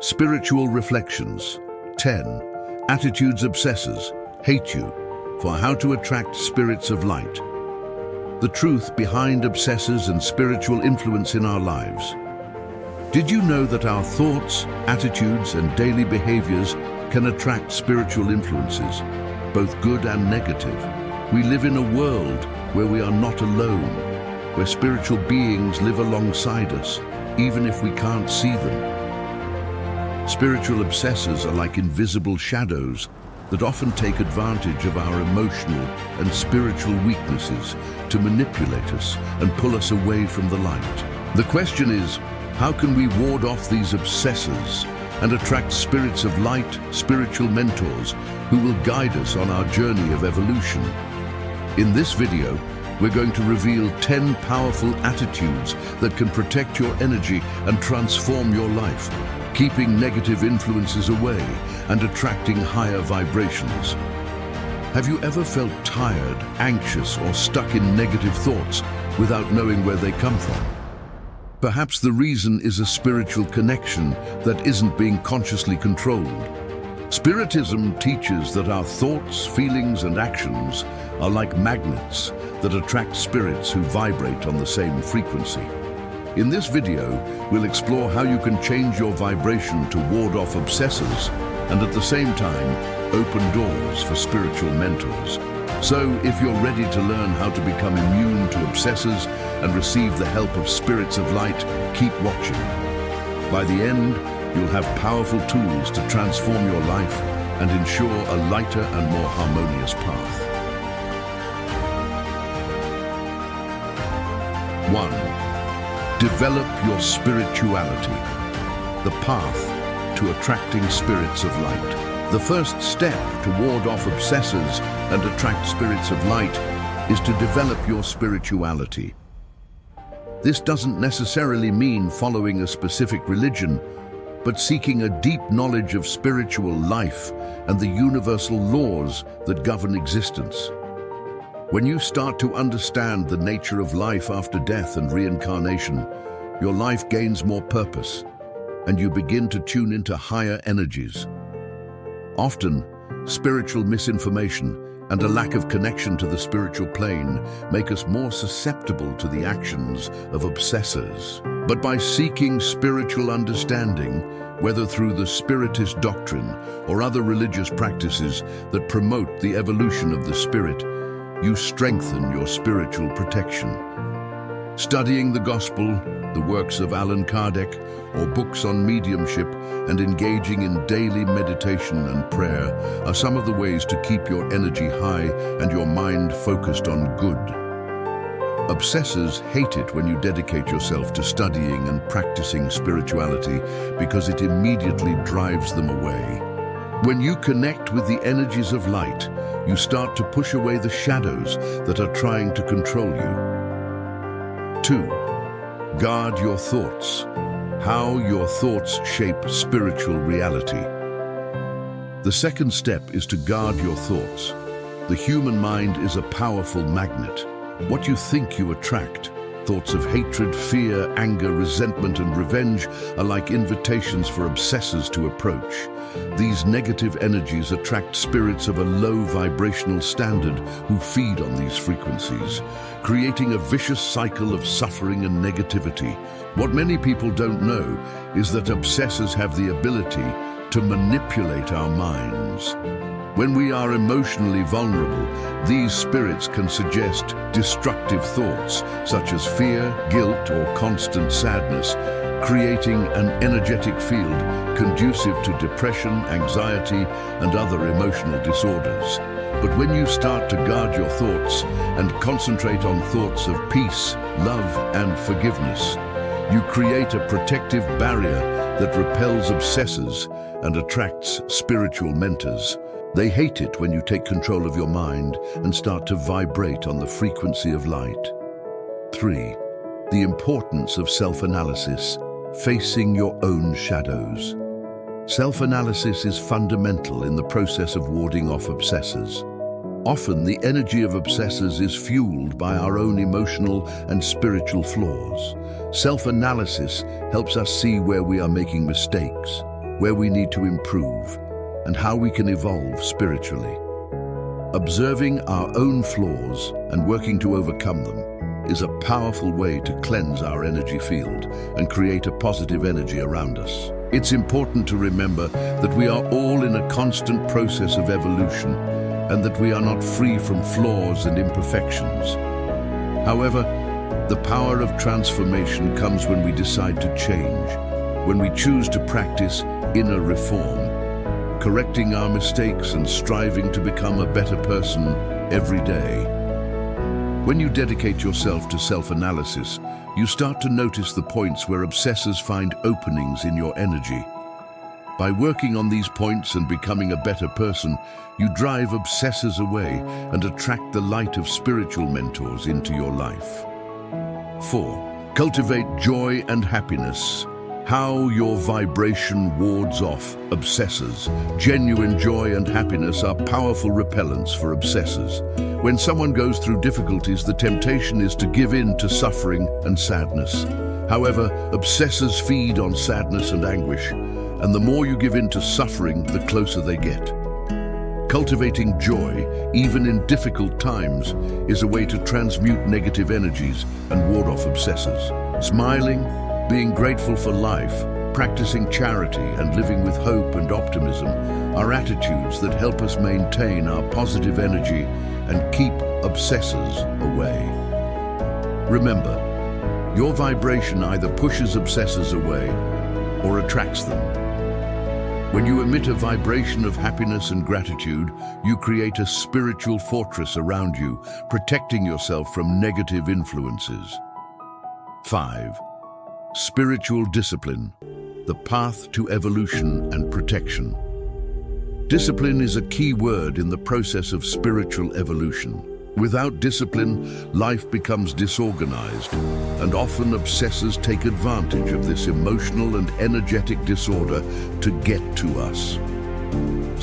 Spiritual Reflections. 10. Attitudes Obsessors hate you for how to attract spirits of light. The truth behind obsessors and spiritual influence in our lives. Did you know that our thoughts, attitudes, and daily behaviors can attract spiritual influences, both good and negative? We live in a world where we are not alone, where spiritual beings live alongside us, even if we can't see them. Spiritual obsessors are like invisible shadows that often take advantage of our emotional and spiritual weaknesses to manipulate us and pull us away from the light. The question is, how can we ward off these obsessors and attract spirits of light, spiritual mentors who will guide us on our journey of evolution? In this video, we're going to reveal 10 powerful attitudes that can protect your energy and transform your life, keeping negative influences away and attracting higher vibrations. Have you ever felt tired, anxious, or stuck in negative thoughts without knowing where they come from? Perhaps the reason is a spiritual connection that isn't being consciously controlled. Spiritism teaches that our thoughts, feelings, and actions are like magnets that attract spirits who vibrate on the same frequency. In this video, we'll explore how you can change your vibration to ward off obsessors and at the same time open doors for spiritual mentors. So, if you're ready to learn how to become immune to obsessors and receive the help of spirits of light, keep watching. By the end, you'll have powerful tools to transform your life and ensure a lighter and more harmonious path. 1. Develop your spirituality, the path to attracting spirits of light. The first step to ward off obsessors and attract spirits of light is to develop your spirituality. This doesn't necessarily mean following a specific religion, but seeking a deep knowledge of spiritual life and the universal laws that govern existence. When you start to understand the nature of life after death and reincarnation, your life gains more purpose, and you begin to tune into higher energies. Often, spiritual misinformation and a lack of connection to the spiritual plane make us more susceptible to the actions of obsessors. But by seeking spiritual understanding, whether through the Spiritist doctrine or other religious practices that promote the evolution of the spirit, you strengthen your spiritual protection. Studying the Gospel, the works of Allan, Kardec, or books on mediumship, and engaging in daily meditation and prayer are some of the ways to keep your energy high and your mind focused on good. Obsessors hate it when you dedicate yourself to studying and practicing spirituality because it immediately drives them away. When you connect with the energies of light, you start to push away the shadows that are trying to control you. 2. Guard your thoughts. How your thoughts shape spiritual reality. The second step is to guard your thoughts. The human mind is a powerful magnet. What you think you attract. Thoughts of hatred, fear, anger, resentment, and revenge are like invitations for obsessors to approach. These negative energies attract spirits of a low vibrational standard who feed on these frequencies, creating a vicious cycle of suffering and negativity. What many people don't know is that obsessors have the ability to manipulate our minds. When we are emotionally vulnerable, these spirits can suggest destructive thoughts, such as fear, guilt, or constant sadness, creating an energetic field conducive to depression, anxiety, and other emotional disorders. But when you start to guard your thoughts and concentrate on thoughts of peace, love, and forgiveness, you create a protective barrier that repels obsessors and attracts spiritual mentors. They hate it when you take control of your mind and start to vibrate on the frequency of light. 3. The importance of self-analysis, facing your own shadows. Self-analysis is fundamental in the process of warding off obsessors. Often, the energy of obsessors is fueled by our own emotional and spiritual flaws. Self-analysis helps us see where we are making mistakes, where we need to improve, and how we can evolve spiritually. Observing our own flaws and working to overcome them is a powerful way to cleanse our energy field and create a positive energy around us. It's important to remember that we are all in a constant process of evolution and that we are not free from flaws and imperfections. However, the power of transformation comes when we decide to change, when we choose to practice inner reform, correcting our mistakes and striving to become a better person every day. When you dedicate yourself to self-analysis, you start to notice the points where obsessors find openings in your energy. By working on these points and becoming a better person, you drive obsessors away and attract the light of spiritual mentors into your life. 4. Cultivate joy and happiness. How your vibration wards off obsessors. Genuine joy and happiness are powerful repellents for obsessors. When someone goes through difficulties, the temptation is to give in to suffering and sadness. However, obsessors feed on sadness and anguish, and the more you give in to suffering, the closer they get. Cultivating joy, even in difficult times, is a way to transmute negative energies and ward off obsessors. Smiling, being grateful for life, practicing charity, and living with hope and optimism are attitudes that help us maintain our positive energy and keep obsessors away. Remember, your vibration either pushes obsessors away or attracts them. When you emit a vibration of happiness and gratitude, you create a spiritual fortress around you, protecting yourself from negative influences. 5. Spiritual discipline, the path to evolution and protection. Discipline is a key word in the process of spiritual evolution. Without discipline, life becomes disorganized, and often obsessors take advantage of this emotional and energetic disorder to get to us.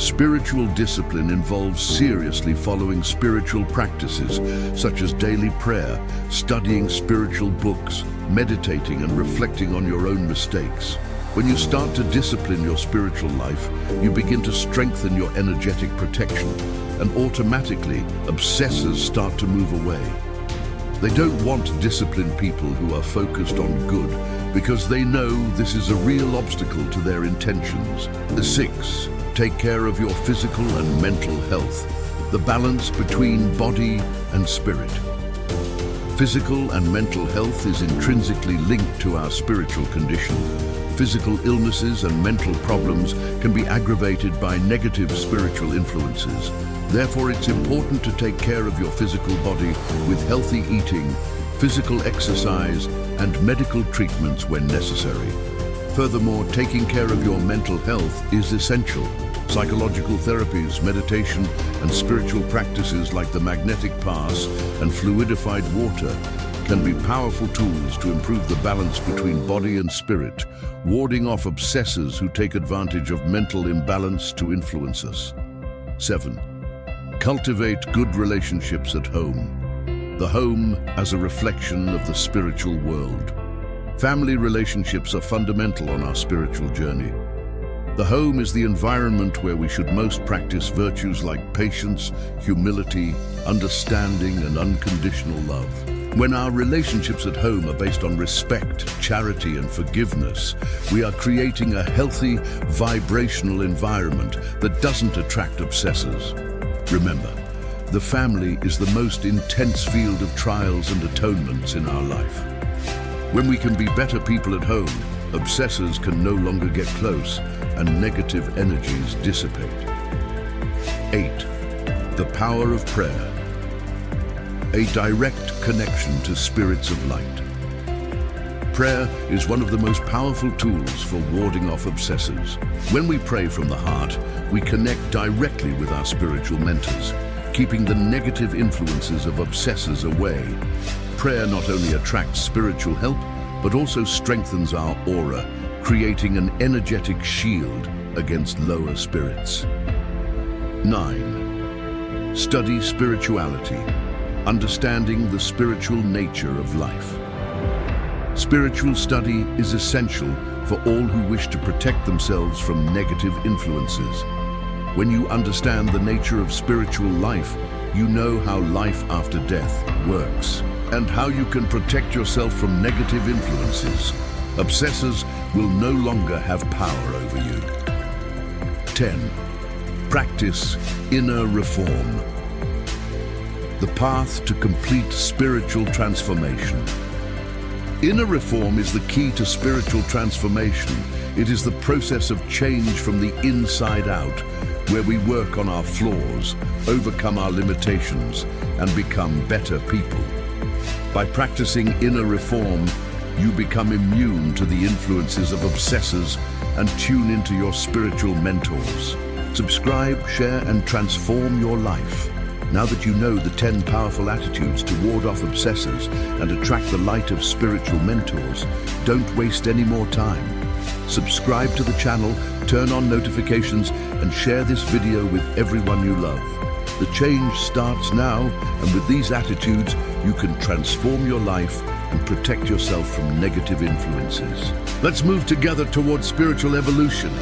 Spiritual discipline involves seriously following spiritual practices such as daily prayer, studying spiritual books, meditating and reflecting on your own mistakes. When you start to discipline your spiritual life, you begin to strengthen your energetic protection, and automatically, obsessors start to move away. They don't want disciplined people who are focused on good because they know this is a real obstacle to their intentions. 6. Take care of your physical and mental health, the balance between body and spirit. Physical and mental health is intrinsically linked to our spiritual condition. Physical illnesses and mental problems can be aggravated by negative spiritual influences. Therefore, it's important to take care of your physical body with healthy eating, physical exercise, and medical treatments when necessary. Furthermore, taking care of your mental health is essential. Psychological therapies, meditation, and spiritual practices like the magnetic pass and fluidified water can be powerful tools to improve the balance between body and spirit, warding off obsessors who take advantage of mental imbalance to influence us. 7. Cultivate good relationships at home. The home as a reflection of the spiritual world. Family relationships are fundamental on our spiritual journey. The home is the environment where we should most practice virtues like patience, humility, understanding, and unconditional love. When our relationships at home are based on respect, charity, and forgiveness, we are creating a healthy, vibrational environment that doesn't attract obsessors. Remember, the family is the most intense field of trials and atonements in our life. When we can be better people at home, obsessors can no longer get close and negative energies dissipate. 8. The power of prayer. A direct connection to spirits of light. Prayer is one of the most powerful tools for warding off obsessors. When we pray from the heart, we connect directly with our spiritual mentors, keeping the negative influences of obsessors away. Prayer not only attracts spiritual help, but also strengthens our aura, creating an energetic shield against lower spirits. 9. Study spirituality, understanding the spiritual nature of life. Spiritual study is essential for all who wish to protect themselves from negative influences. When you understand the nature of spiritual life, you know how life after death works and how you can protect yourself from negative influences. Obsessors will no longer have power over you. 10. Practice inner reform. The path to complete spiritual transformation. Inner reform is the key to spiritual transformation. It is the process of change from the inside out, where we work on our flaws, overcome our limitations, and become better people. By practicing inner reform, you become immune to the influences of obsessors and tune into your spiritual mentors. Subscribe, share, and transform your life. Now that you know the 10 powerful attitudes to ward off obsessors and attract the light of spiritual mentors, don't waste any more time. Subscribe to the channel, turn on notifications, and share this video with everyone you love. The change starts now, and with these attitudes, you can transform your life and protect yourself from negative influences. Let's move together towards spiritual evolution.